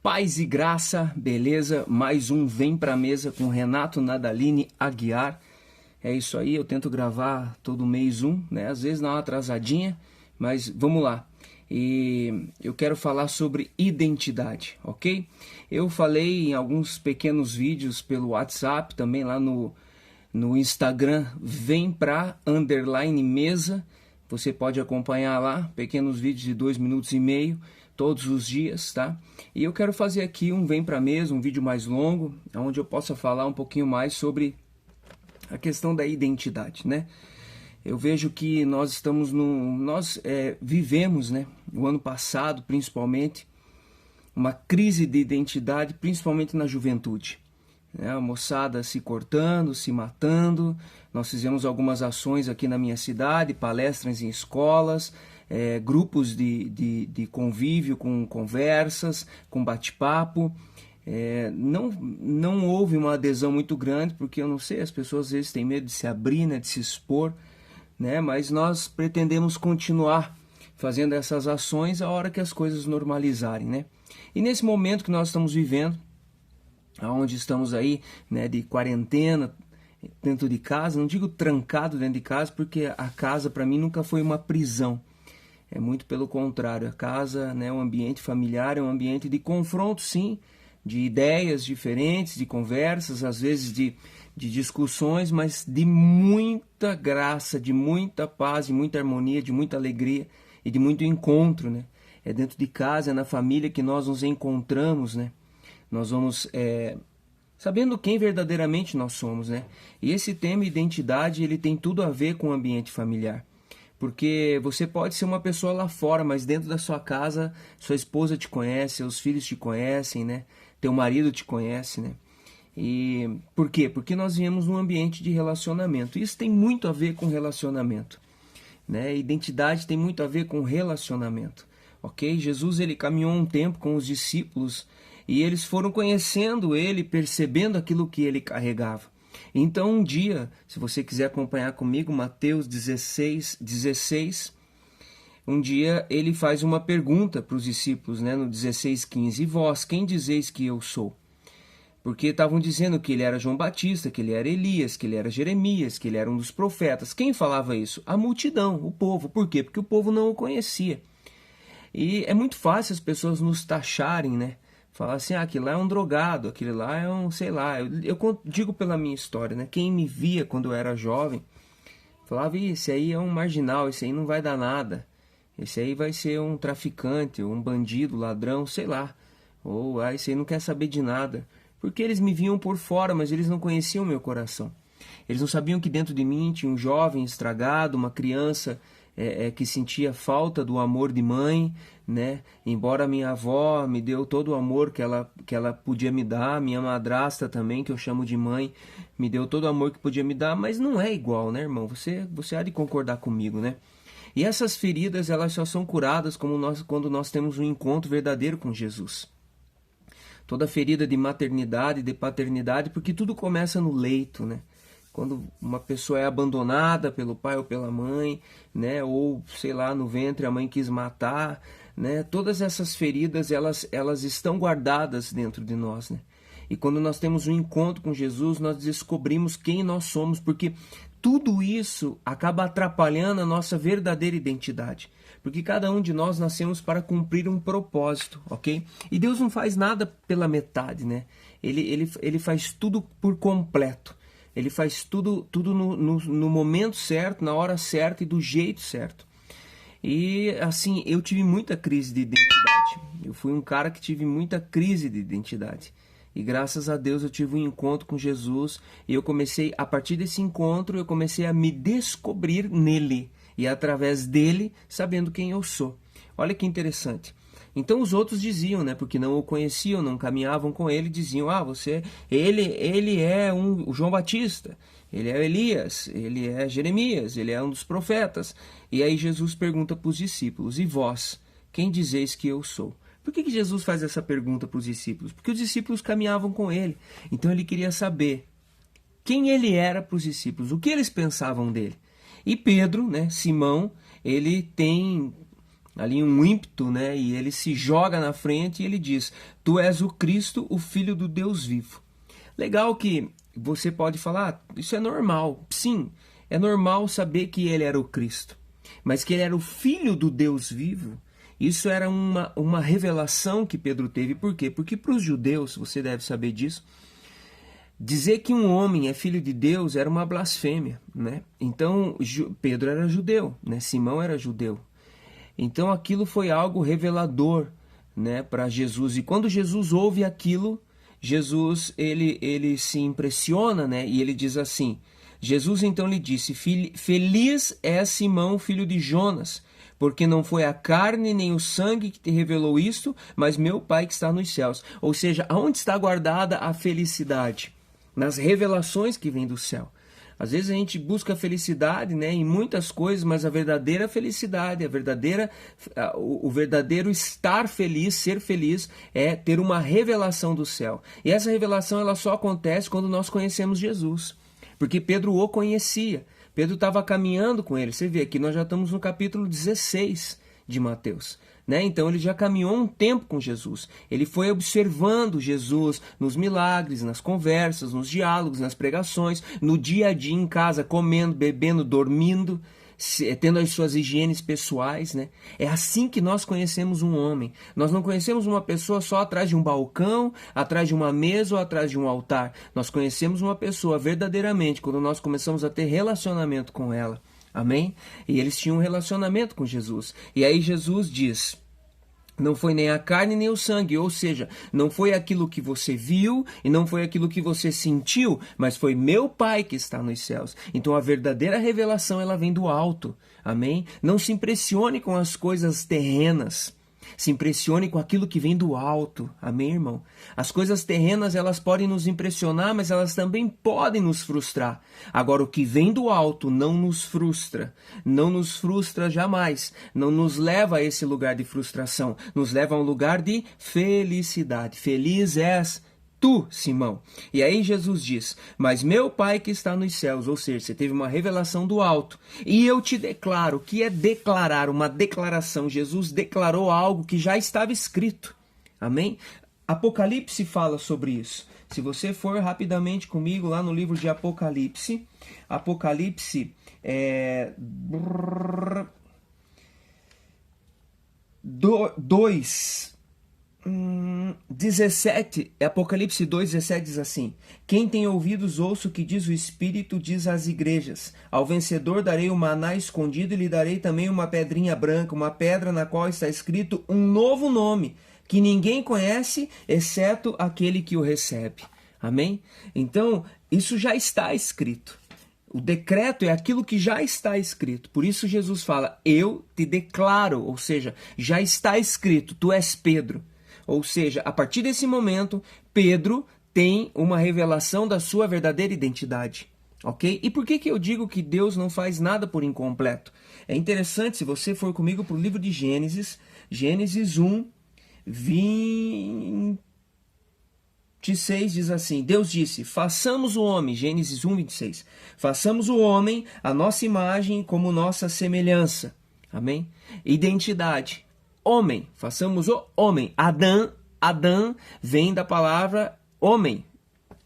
Paz e graça, beleza? Mais um Vem Pra Mesa com Renato Nadalini Aguiar. É isso aí, eu tento gravar todo mês né? Às vezes dá uma atrasadinha, mas vamos lá. E eu quero falar sobre identidade, ok? Eu falei em alguns pequenos vídeos pelo WhatsApp, também lá no Instagram, Vem Pra _mesa. Você pode acompanhar lá, pequenos vídeos de 2 minutos e meio, todos os dias, tá? E eu quero fazer aqui um Vem Pra Mesa, um vídeo mais longo, onde eu possa falar um pouquinho mais sobre a questão da identidade, né? Eu vejo que nós estamos vivemos, né, o ano passado, principalmente, uma crise de identidade, principalmente na juventude. A moçada se cortando, se matando. Nós fizemos algumas ações aqui na minha cidade, palestras em escolas, grupos de convívio com conversas, com bate-papo. Não houve uma adesão muito grande, porque eu não sei, as pessoas às vezes têm medo de se abrir, né, de se expor, né, mas nós pretendemos continuar fazendo essas ações a hora que as coisas normalizarem, né? E nesse momento que nós estamos vivendo, onde estamos aí, né, de quarentena dentro de casa, não digo trancado dentro de casa, porque a casa para mim nunca foi uma prisão. É muito pelo contrário, a casa, né, o ambiente familiar é um ambiente de confronto, sim, de ideias diferentes, de conversas, às vezes de discussões, mas de muita graça, de muita paz, de muita harmonia, de muita alegria e de muito encontro, né? É dentro de casa, é na família que nós nos encontramos, né? Nós vamos sabendo quem verdadeiramente nós somos, né? E esse tema identidade, ele tem tudo a ver com o ambiente familiar. Porque você pode ser uma pessoa lá fora, mas dentro da sua casa, sua esposa te conhece, seus filhos te conhecem, né? Teu marido te conhece, né? E por quê? Porque nós viemos num ambiente de relacionamento. Isso tem muito a ver com relacionamento, né? Identidade tem muito a ver com relacionamento, ok? Jesus, ele caminhou um tempo com os discípulos e eles foram conhecendo ele, percebendo aquilo que ele carregava. Então um dia, se você quiser acompanhar comigo, Mateus 16, um dia ele faz uma pergunta para os discípulos, né, no 16:15. E vós, quem dizeis que eu sou? Porque estavam dizendo que ele era João Batista, que ele era Elias, que ele era Jeremias, que ele era um dos profetas. Quem falava isso? A multidão, o povo. Por quê? Porque o povo não o conhecia. E é muito fácil as pessoas nos taxarem, né? Falar assim, aquele lá é um drogado, aquele lá é um, sei lá. Eu digo pela minha história, né? Quem me via quando eu era jovem, falava, esse aí é um marginal, esse aí não vai dar nada. Esse aí vai ser um traficante, um bandido, ladrão, sei lá. Ou, esse aí não quer saber de nada. Porque eles me viam por fora, mas eles não conheciam o meu coração. Eles não sabiam que dentro de mim tinha um jovem estragado, uma criança que sentia falta do amor de mãe, né? Embora minha avó me deu todo o amor que ela podia me dar, minha madrasta também, que eu chamo de mãe, me deu todo o amor que podia me dar, mas não é igual, né, irmão? Você há de concordar comigo, né? E essas feridas, elas só são curadas quando nós temos um encontro verdadeiro com Jesus. Toda ferida de maternidade, de paternidade, porque tudo começa no leito, né? Quando uma pessoa é abandonada pelo pai ou pela mãe, né? Ou, sei lá, no ventre a mãe quis matar, né? Todas essas feridas, elas estão guardadas dentro de nós, né? E quando nós temos um encontro com Jesus, nós descobrimos quem nós somos, porque tudo isso acaba atrapalhando a nossa verdadeira identidade. Porque cada um de nós nascemos para cumprir um propósito, ok? E Deus não faz nada pela metade, né? Ele faz tudo por completo. Ele faz tudo no momento certo, na hora certa e do jeito certo. E assim, eu tive muita crise de identidade. Eu fui um cara que tive muita crise de identidade. E graças a Deus eu tive um encontro com Jesus. E eu comecei, a partir desse encontro, eu comecei a me descobrir nele. E através dele, sabendo quem eu sou. Olha que interessante. Então os outros diziam, né, porque não o conheciam, não caminhavam com ele, diziam, ele é o João Batista, ele é Elias, ele é Jeremias, ele é um dos profetas. E aí Jesus pergunta para os discípulos, e vós, quem dizeis que eu sou? Por que Jesus faz essa pergunta para os discípulos? Porque os discípulos caminhavam com ele, então ele queria saber quem ele era para os discípulos, o que eles pensavam dele. E Pedro, né, Simão, ele tem ali um ímpeto, né? E ele se joga na frente e ele diz: Tu és o Cristo, o Filho do Deus vivo. Legal que você pode falar, isso é normal. Sim, é normal saber que ele era o Cristo. Mas que ele era o Filho do Deus vivo, isso era uma revelação que Pedro teve. Por quê? Porque para os judeus, você deve saber disso, dizer que um homem é filho de Deus era uma blasfêmia, né? Então, Pedro era judeu, né? Simão era judeu. Então, aquilo foi algo revelador, né, para Jesus. E quando Jesus ouve aquilo, Jesus ele se impressiona, né? E ele diz assim: Jesus então lhe disse: Feliz é Simão, filho de Jonas, porque não foi a carne nem o sangue que te revelou isto, mas meu Pai que está nos céus. Ou seja, aonde está guardada a felicidade? Nas revelações que vêm do céu. Às vezes a gente busca felicidade, né, em muitas coisas, mas a verdadeira felicidade, o verdadeiro estar feliz, ser feliz, é ter uma revelação do céu. E essa revelação ela só acontece quando nós conhecemos Jesus. Porque Pedro o conhecia. Pedro estava caminhando com ele. Você vê aqui, nós já estamos no capítulo 16 de Mateus. Né? Então ele já caminhou um tempo com Jesus. Ele foi observando Jesus nos milagres, nas conversas, nos diálogos, nas pregações, no dia a dia em casa, comendo, bebendo, dormindo, tendo as suas higienes pessoais, né? É assim que nós conhecemos um homem. Nós não conhecemos uma pessoa só atrás de um balcão, atrás de uma mesa ou atrás de um altar. Nós conhecemos uma pessoa verdadeiramente quando nós começamos a ter relacionamento com ela. Amém? E eles tinham um relacionamento com Jesus. E aí Jesus diz: não foi nem a carne nem o sangue, ou seja, não foi aquilo que você viu e não foi aquilo que você sentiu, mas foi meu Pai que está nos céus. Então a verdadeira revelação ela vem do alto. Amém? Não se impressione com as coisas terrenas. Se impressione com aquilo que vem do alto. Amém, irmão? As coisas terrenas, elas podem nos impressionar, mas elas também podem nos frustrar. Agora, o que vem do alto não nos frustra. Não nos frustra jamais. Não nos leva a esse lugar de frustração. Nos leva a um lugar de felicidade. Feliz és tu, Simão. E aí Jesus diz: mas meu Pai que está nos céus, ou seja, você teve uma revelação do alto, e eu te declaro. O que é declarar? Uma declaração. Jesus declarou algo que já estava escrito. Amém? Apocalipse fala sobre isso. Se você for rapidamente comigo lá no livro de Apocalipse, Apocalipse 17, Apocalipse 2:17 diz assim: quem tem ouvidos ouça o que diz o Espírito, diz às igrejas. Ao vencedor darei o maná escondido e lhe darei também uma pedrinha branca, uma pedra na qual está escrito um novo nome, que ninguém conhece, exceto aquele que o recebe. Amém? Então, isso já está escrito. O decreto é aquilo que já está escrito. Por isso Jesus fala: eu te declaro, ou seja, já está escrito, tu és Pedro. Ou seja, a partir desse momento, Pedro tem uma revelação da sua verdadeira identidade. Ok? E por que eu digo que Deus não faz nada por incompleto? É interessante, se você for comigo para o livro de Gênesis, Gênesis 1, 26 diz assim: Deus disse, façamos o homem, Gênesis 1, 26, façamos o homem a nossa imagem como nossa semelhança. Amém? Identidade. Homem, façamos o homem. Adão vem da palavra homem.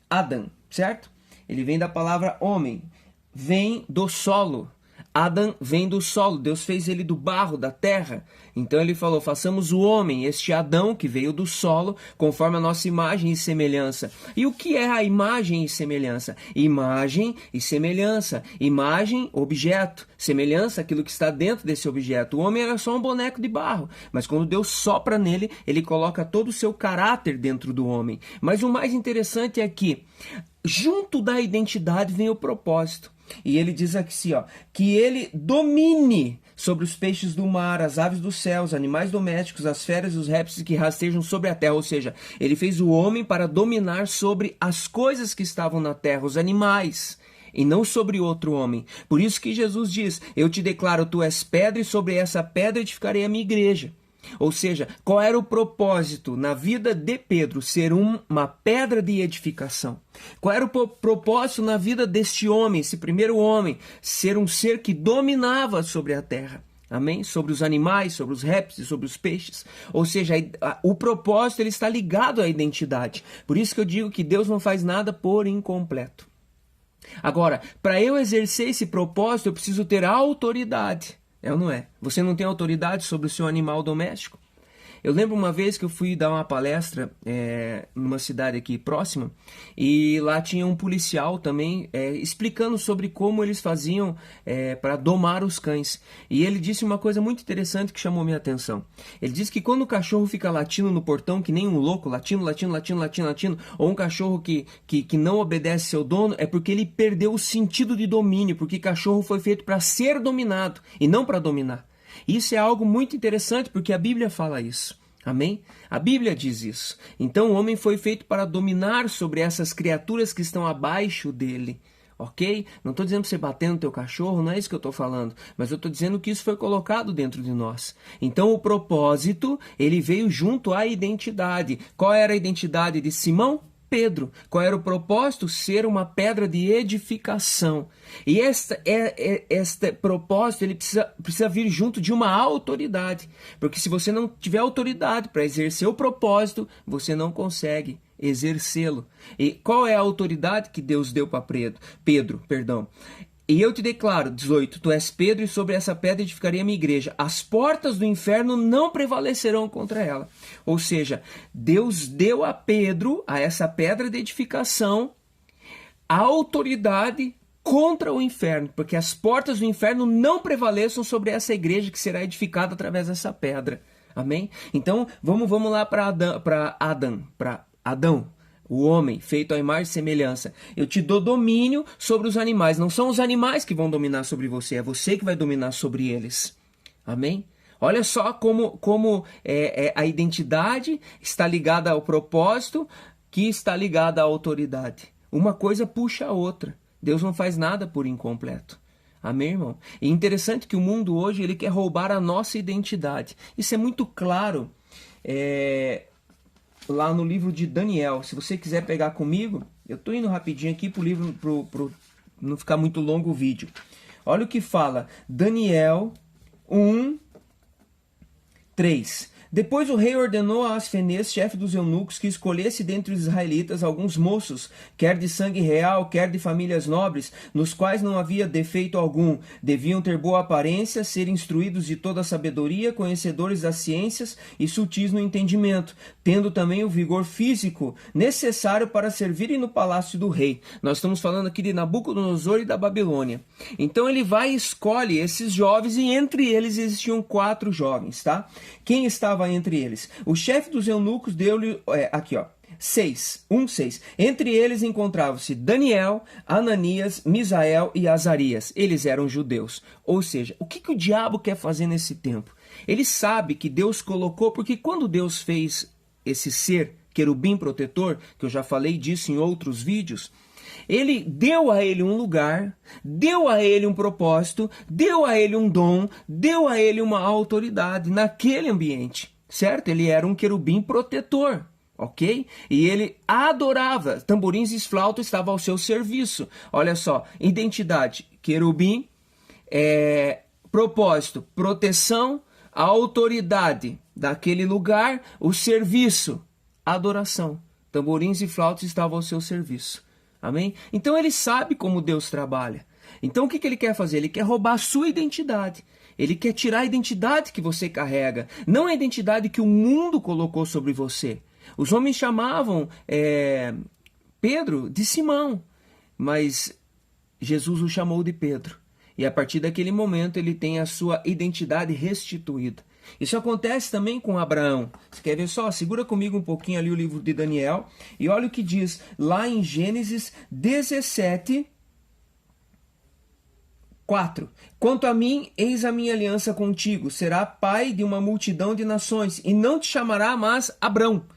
Adão, certo? Ele vem da palavra homem. Vem do solo. Adão vem do solo. Deus fez ele do barro, da terra. Então ele falou, façamos o homem, este Adão que veio do solo, conforme a nossa imagem e semelhança. E o que é a imagem e semelhança? Imagem e semelhança. Imagem, objeto. Semelhança, aquilo que está dentro desse objeto. O homem era só um boneco de barro. Mas quando Deus sopra nele, ele coloca todo o seu caráter dentro do homem. Mas o mais interessante é que, junto da identidade vem o propósito. E ele diz aqui assim, que ele domine sobre os peixes do mar, as aves dos céus, animais domésticos, as feras e os répteis que rastejam sobre a terra. Ou seja, ele fez o homem para dominar sobre as coisas que estavam na terra, os animais, e não sobre outro homem. Por isso que Jesus diz, eu te declaro, tu és pedra, e sobre essa pedra edificarei a minha igreja. Ou seja, qual era o propósito na vida de Pedro? Ser uma pedra de edificação. Qual era o propósito na vida deste homem, esse primeiro homem? Ser um ser que dominava sobre a terra. Amém? Sobre os animais, sobre os répteis, sobre os peixes. Ou seja, o propósito ele está ligado à identidade. Por isso que eu digo que Deus não faz nada por incompleto. Agora, para eu exercer esse propósito, eu preciso ter autoridade. É ou não é? Você não tem autoridade sobre o seu animal doméstico? Eu lembro uma vez que eu fui dar uma palestra numa cidade aqui próxima, e lá tinha um policial também explicando sobre como eles faziam para domar os cães. E ele disse uma coisa muito interessante que chamou minha atenção. Ele disse que quando o cachorro fica latindo no portão, que nem um louco, latindo, ou um cachorro que não obedece seu dono, é porque ele perdeu o sentido de domínio, porque cachorro foi feito para ser dominado e não para dominar. Isso é algo muito interessante porque a Bíblia fala isso. Amém? A Bíblia diz isso. Então o homem foi feito para dominar sobre essas criaturas que estão abaixo dele. Ok? Não estou dizendo para você bater no teu cachorro, não é isso que eu estou falando. Mas eu estou dizendo que isso foi colocado dentro de nós. Então o propósito, ele veio junto à identidade. Qual era a identidade de Simão? Pedro. Qual era o propósito? Ser uma pedra de edificação. E este propósito ele precisa vir junto de uma autoridade. Porque se você não tiver autoridade para exercer o propósito, você não consegue exercê-lo. E qual é a autoridade que Deus deu para Pedro? E eu te declaro, 18, tu és Pedro e sobre essa pedra edificarei a minha igreja. As portas do inferno não prevalecerão contra ela. Ou seja, Deus deu a Pedro, a essa pedra de edificação, a autoridade contra o inferno, porque as portas do inferno não prevaleçam sobre essa igreja que será edificada através dessa pedra. Amém? Então, vamos lá para Adão. O homem, feito à imagem e semelhança. Eu te dou domínio sobre os animais. Não são os animais que vão dominar sobre você, é você que vai dominar sobre eles. Amém? Olha só como a identidade está ligada ao propósito, que está ligada à autoridade. Uma coisa puxa a outra. Deus não faz nada por incompleto. Amém, irmão? E interessante que o mundo hoje ele quer roubar a nossa identidade. Isso é muito claro. Lá no livro de Daniel, se você quiser pegar comigo, eu estou indo rapidinho aqui para o livro, para não ficar muito longo o vídeo. Olha o que fala, Daniel 1, 3. Depois o rei ordenou a Asfenês, chefe dos eunucos, que escolhesse dentre os israelitas alguns moços, quer de sangue real, quer de famílias nobres, nos quais não havia defeito algum. Deviam ter boa aparência, ser instruídos de toda a sabedoria, conhecedores das ciências e sutis no entendimento, tendo também o vigor físico necessário para servirem no palácio do rei. Nós estamos falando aqui de Nabucodonosor e da Babilônia. Então ele vai e escolhe esses jovens, e entre eles existiam 4 jovens, tá? Quem estava entre eles? O chefe dos eunucos deu-lhe, 6. Entre eles encontravam-se Daniel, Ananias, Misael e Azarias. Eles eram judeus. Ou seja, o que o diabo quer fazer nesse tempo? Ele sabe que Deus colocou, porque quando Deus fez esse ser, querubim protetor, que eu já falei disso em outros vídeos, ele deu a ele um lugar, deu a ele um propósito, deu a ele um dom, deu a ele uma autoridade naquele ambiente, certo? Ele era um querubim protetor, ok? E ele adorava, tamborins e flautas estavam ao seu serviço. Olha só, identidade, querubim, propósito, proteção, a autoridade daquele lugar, o serviço, adoração. Tamborins e flautas estavam ao seu serviço. Amém? Então ele sabe como Deus trabalha. Então o que ele quer fazer? Ele quer roubar a sua identidade. Ele quer tirar a identidade que você carrega. Não a identidade que o mundo colocou sobre você. Os homens chamavam Pedro de Simão, mas Jesus o chamou de Pedro. E a partir daquele momento ele tem a sua identidade restituída. Isso acontece também com Abraão. Você quer ver só? Segura comigo um pouquinho ali o livro de Daniel. E olha o que diz lá em Gênesis 17, 4. Quanto a mim, eis a minha aliança contigo. Será pai de uma multidão de nações. E não te chamará mais Abrão,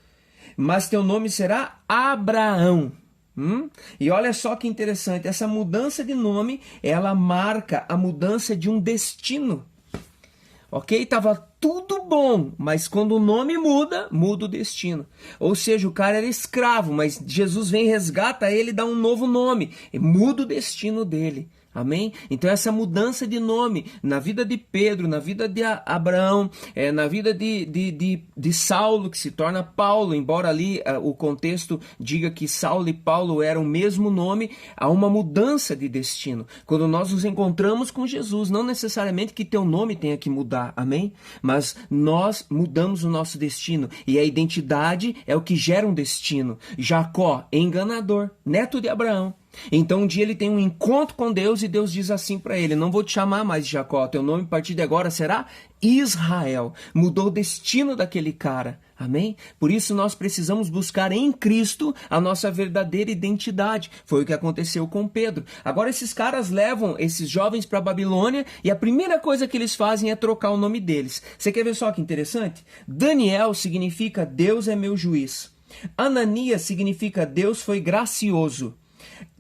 mas teu nome será Abraão. E olha só que interessante. Essa mudança de nome, ela marca a mudança de um destino. Ok? Estava tudo bom, mas quando o nome muda, muda o destino. Ou seja, o cara era escravo, mas Jesus vem, resgata ele e dá um novo nome. E muda o destino dele. Amém? Então essa mudança de nome na vida de Pedro, na vida de Abraão, na vida de Saulo, que se torna Paulo, embora ali o contexto diga que Saulo e Paulo eram o mesmo nome, há uma mudança de destino. Quando nós nos encontramos com Jesus, não necessariamente que teu nome tenha que mudar, amém? Mas nós mudamos o nosso destino, e a identidade é o que gera um destino. Jacó, enganador, neto de Abraão. Então um dia ele tem um encontro com Deus e Deus diz assim para ele: não vou te chamar mais de Jacó, teu nome a partir de agora será Israel. Mudou o destino daquele cara, amém? Por isso nós precisamos buscar em Cristo a nossa verdadeira identidade. Foi o que aconteceu com Pedro. Agora esses caras levam esses jovens para Babilônia e a primeira coisa que eles fazem é trocar o nome deles. Você quer ver só que interessante? Daniel significa Deus é meu juiz. Ananias significa Deus foi gracioso.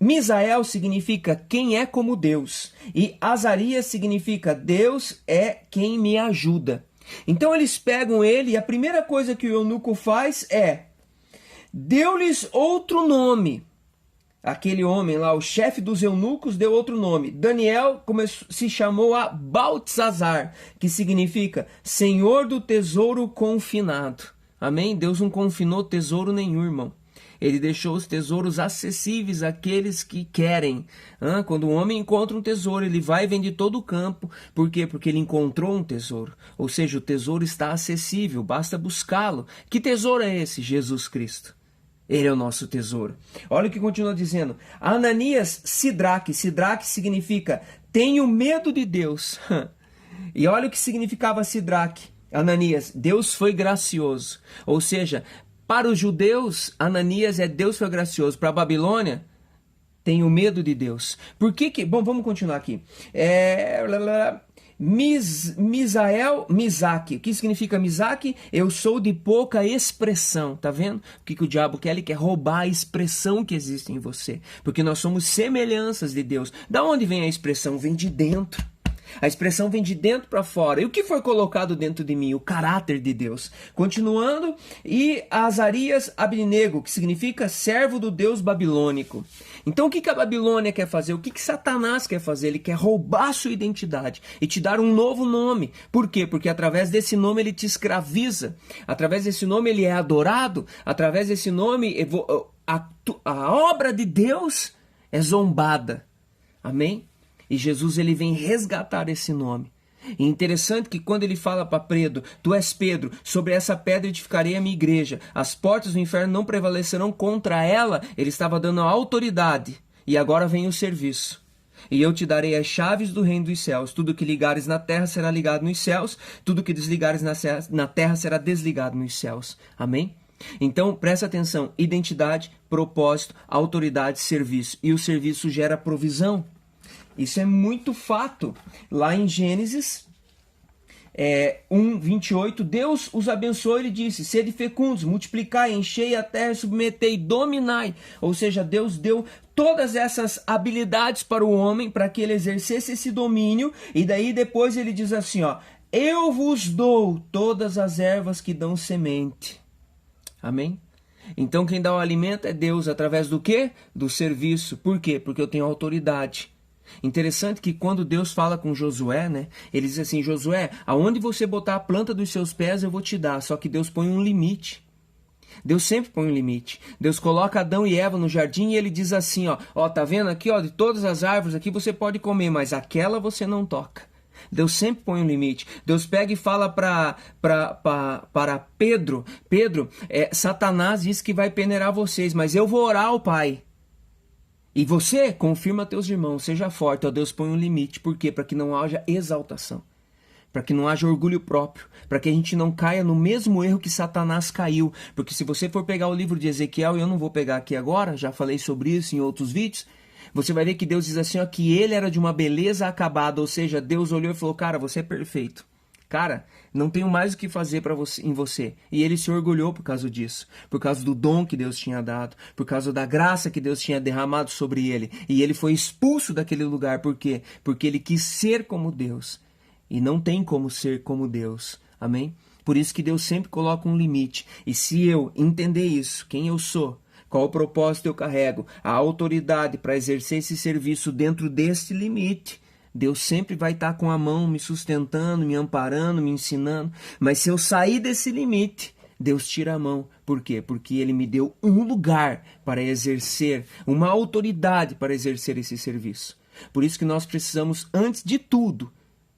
Misael significa quem é como Deus. E Azarias significa Deus é quem me ajuda. Então eles pegam ele e a primeira coisa que o eunuco faz é deu-lhes outro nome. Aquele homem lá, o chefe dos eunucos, deu outro nome. Daniel se chamou a Baltzazar, que significa Senhor do tesouro confinado. Amém? Deus não confinou tesouro nenhum, irmão. Ele deixou os tesouros acessíveis àqueles que querem. Quando um homem encontra um tesouro, ele vai e vende todo o campo. Por quê? Porque ele encontrou um tesouro. Ou seja, o tesouro está acessível, basta buscá-lo. Que tesouro é esse? Jesus Cristo. Ele é o nosso tesouro. Olha o que continua dizendo. Ananias Sidraque. Sidraque significa tenho medo de Deus. E olha o que significava Sidraque. Ananias, Deus foi gracioso. Ou seja, para os judeus, Ananias é Deus foi gracioso. Para a Babilônia, tenho medo de Deus. Por que que... Bom, vamos continuar aqui. Misael, Misaque. O que significa Misaque? Eu sou de pouca expressão. Tá vendo? O que o diabo quer? Ele quer roubar a expressão que existe em você. Porque nós somos semelhanças de Deus. Da onde vem a expressão? Vem de dentro. A expressão vem de dentro para fora. E o que foi colocado dentro de mim? O caráter de Deus. Continuando, e Azarias Abednego, que significa servo do Deus babilônico. Então o que a Babilônia quer fazer? O que Satanás quer fazer? Ele quer roubar a sua identidade e te dar um novo nome. Por quê? Porque através desse nome ele te escraviza. Através desse nome ele é adorado. Através desse nome a obra de Deus é zombada. Amém? E Jesus ele vem resgatar esse nome. E interessante que quando ele fala para Pedro, tu és Pedro, sobre essa pedra edificarei a minha igreja, as portas do inferno não prevalecerão contra ela, ele estava dando a autoridade. E agora vem o serviço. E eu te darei as chaves do reino dos céus. Tudo que ligares na terra será ligado nos céus, tudo que desligares na terra será desligado nos céus. Amém? Então, presta atenção, identidade, propósito, autoridade, serviço. E o serviço gera provisão. Isso é muito fato. Lá em Gênesis 1:28, Deus os abençoou e disse, sede fecundos, multiplicai, enchei a terra, submetei, dominai. Ou seja, Deus deu todas essas habilidades para o homem, para que ele exercesse esse domínio. E daí depois ele diz assim, eu vos dou todas as ervas que dão semente. Amém? Então quem dá o alimento é Deus, através do quê? Do serviço. Por quê? Porque eu tenho autoridade. Interessante que quando Deus fala com Josué, né? Ele diz assim, Josué, aonde você botar a planta dos seus pés eu vou te dar. Só que Deus põe um limite. Deus sempre põe um limite. Deus coloca Adão e Eva no jardim e ele diz assim, tá vendo aqui, de todas as árvores aqui você pode comer, mas aquela você não toca. Deus sempre põe um limite. Deus pega e fala para Pedro, Satanás disse que vai peneirar vocês, mas eu vou orar ao Pai. E você confirma teus irmãos, seja forte. Deus põe um limite. Por quê? Para que não haja exaltação. Para que não haja orgulho próprio. Para que a gente não caia no mesmo erro que Satanás caiu. Porque se você for pegar o livro de Ezequiel, eu não vou pegar aqui agora, já falei sobre isso em outros vídeos, você vai ver que Deus diz assim, que ele era de uma beleza acabada. Ou seja, Deus olhou e falou, cara, você é perfeito. Cara, não tenho mais o que fazer em você. E ele se orgulhou por causa disso. Por causa do dom que Deus tinha dado. Por causa da graça que Deus tinha derramado sobre ele. E ele foi expulso daquele lugar. Por quê? Porque ele quis ser como Deus. E não tem como ser como Deus. Amém? Por isso que Deus sempre coloca um limite. E se eu entender isso, quem eu sou, Qual o propósito eu carrego? A autoridade para exercer esse serviço dentro deste limite. Deus sempre vai estar com a mão me sustentando, me amparando, me ensinando. Mas se eu sair desse limite, Deus tira a mão. Por quê? Porque Ele me deu um lugar para exercer, uma autoridade para exercer esse serviço. Por isso que nós precisamos, antes de tudo,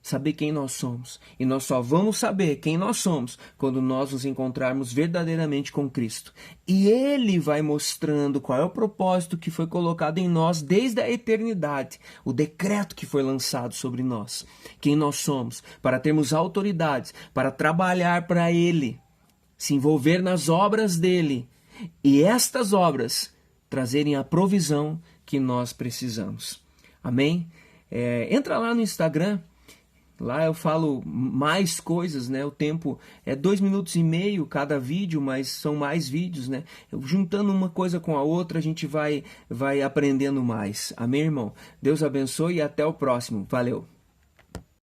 saber quem nós somos. E nós só vamos saber quem nós somos quando nós nos encontrarmos verdadeiramente com Cristo. E Ele vai mostrando qual é o propósito que foi colocado em nós desde a eternidade. O decreto que foi lançado sobre nós. Quem nós somos. Para termos autoridades. Para trabalhar para Ele. Se envolver nas obras dEle. E estas obras trazerem a provisão que nós precisamos. Amém? Entra lá no Instagram. Lá eu falo mais coisas, né? O tempo é 2,5 minutos cada vídeo, mas são mais vídeos, né? Juntando uma coisa com a outra, a gente vai aprendendo mais. Amém, irmão? Deus abençoe e até o próximo. Valeu!